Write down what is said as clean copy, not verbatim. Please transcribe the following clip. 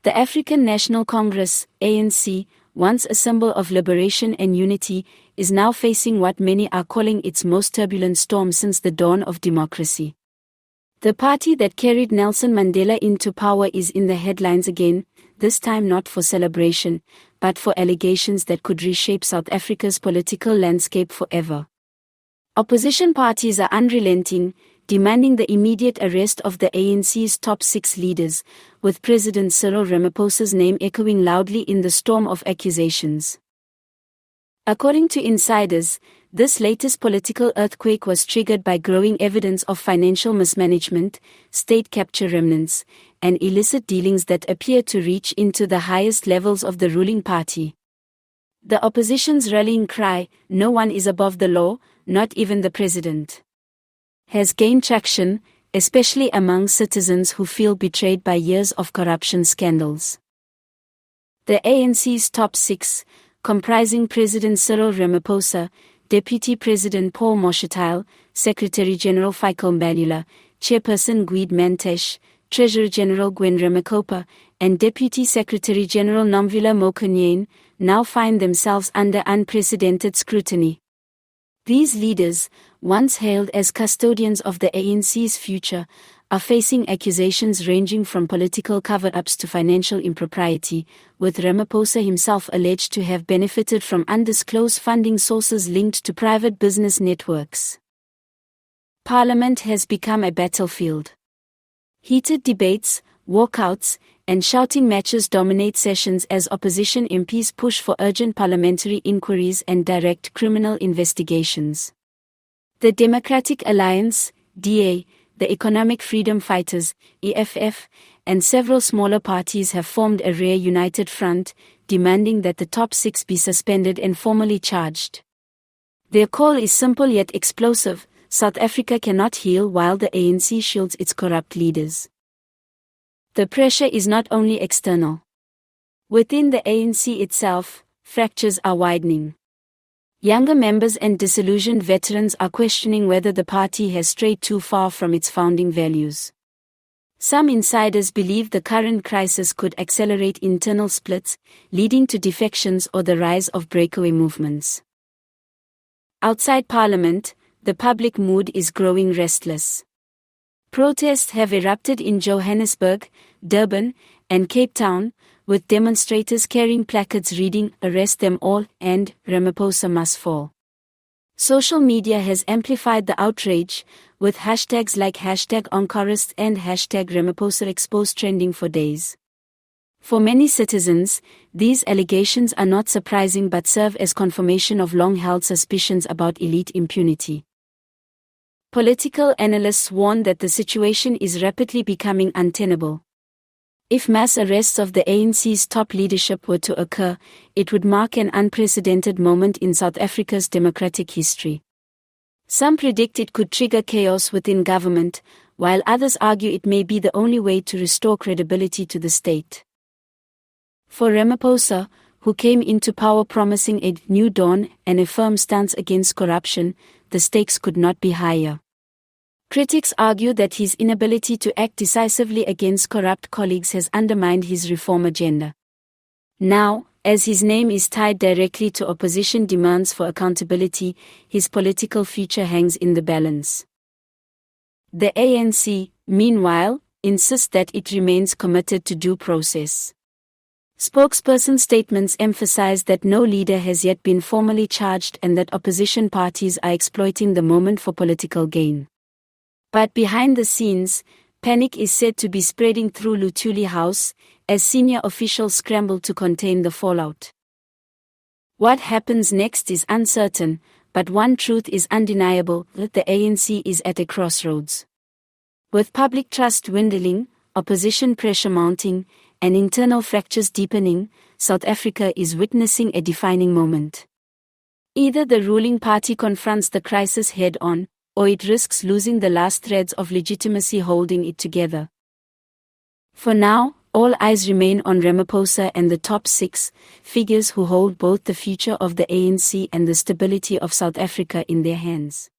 The African National Congress, ANC, once a symbol of liberation and unity, is now facing what many are calling its most turbulent storm since the dawn of democracy. The party that carried Nelson Mandela into power is in the headlines again, this time not for celebration, but for allegations that could reshape South Africa's political landscape forever. Opposition parties are unrelenting, demanding the immediate arrest of the ANC's top 6 leaders, with President Cyril Ramaphosa's name echoing loudly in the storm of accusations. According to insiders, this latest political earthquake was triggered by growing evidence of financial mismanagement, state capture remnants, and illicit dealings that appear to reach into the highest levels of the ruling party. The opposition's rallying cry, "No one is above the law, not even the president," has gained traction, especially among citizens who feel betrayed by years of corruption scandals. The ANC's top 6, comprising President Cyril Ramaphosa, Deputy President Paul Moshatile, Secretary General Michael Mbalula, Chairperson Guido Mantashe, Treasurer General Gwen Ramakopa, and Deputy Secretary General Nomvula Mokonyen, now find themselves under unprecedented scrutiny. These leaders, once hailed as custodians of the ANC's future, are facing accusations ranging from political cover-ups to financial impropriety, with Ramaphosa himself alleged to have benefited from undisclosed funding sources linked to private business networks. Parliament has become a battlefield. Heated debates, walkouts, and shouting matches dominate sessions as opposition MPs push for urgent parliamentary inquiries and direct criminal investigations. The Democratic Alliance, DA, the Economic Freedom Fighters, EFF, and several smaller parties have formed a rare united front, demanding that the top 6 be suspended and formally charged. Their call is simple yet explosive: South Africa cannot heal while the ANC shields its corrupt leaders. The pressure is not only external. Within the ANC itself, fractures are widening. Younger members and disillusioned veterans are questioning whether the party has strayed too far from its founding values. Some insiders believe the current crisis could accelerate internal splits, leading to defections or the rise of breakaway movements. Outside Parliament, the public mood is growing restless. Protests have erupted in Johannesburg, Durban, and Cape Town, with demonstrators carrying placards reading "Arrest them all" and "Ramaphosa must fall." Social media has amplified the outrage, with hashtags like #Oncorist and #RamaphosaExposed trending for days. For many citizens, these allegations are not surprising but serve as confirmation of long-held suspicions about elite impunity. Political analysts warn that the situation is rapidly becoming untenable. If mass arrests of the ANC's top leadership were to occur, it would mark an unprecedented moment in South Africa's democratic history. Some predict it could trigger chaos within government, while others argue it may be the only way to restore credibility to the state. For Ramaphosa, who came into power promising a new dawn and a firm stance against corruption, the stakes could not be higher. Critics argue that his inability to act decisively against corrupt colleagues has undermined his reform agenda. Now, as his name is tied directly to opposition demands for accountability, his political future hangs in the balance. The ANC, meanwhile, insists that it remains committed to due process. Spokesperson statements emphasize that no leader has yet been formally charged and that opposition parties are exploiting the moment for political gain. But behind the scenes, panic is said to be spreading through Luthuli House, as senior officials scramble to contain the fallout. What happens next is uncertain, but one truth is undeniable: that the ANC is at a crossroads. With public trust dwindling, opposition pressure mounting, and internal fractures deepening, South Africa is witnessing a defining moment. Either the ruling party confronts the crisis head-on, or it risks losing the last threads of legitimacy holding it together. For now, all eyes remain on Ramaphosa and the top 6, figures who hold both the future of the ANC and the stability of South Africa in their hands.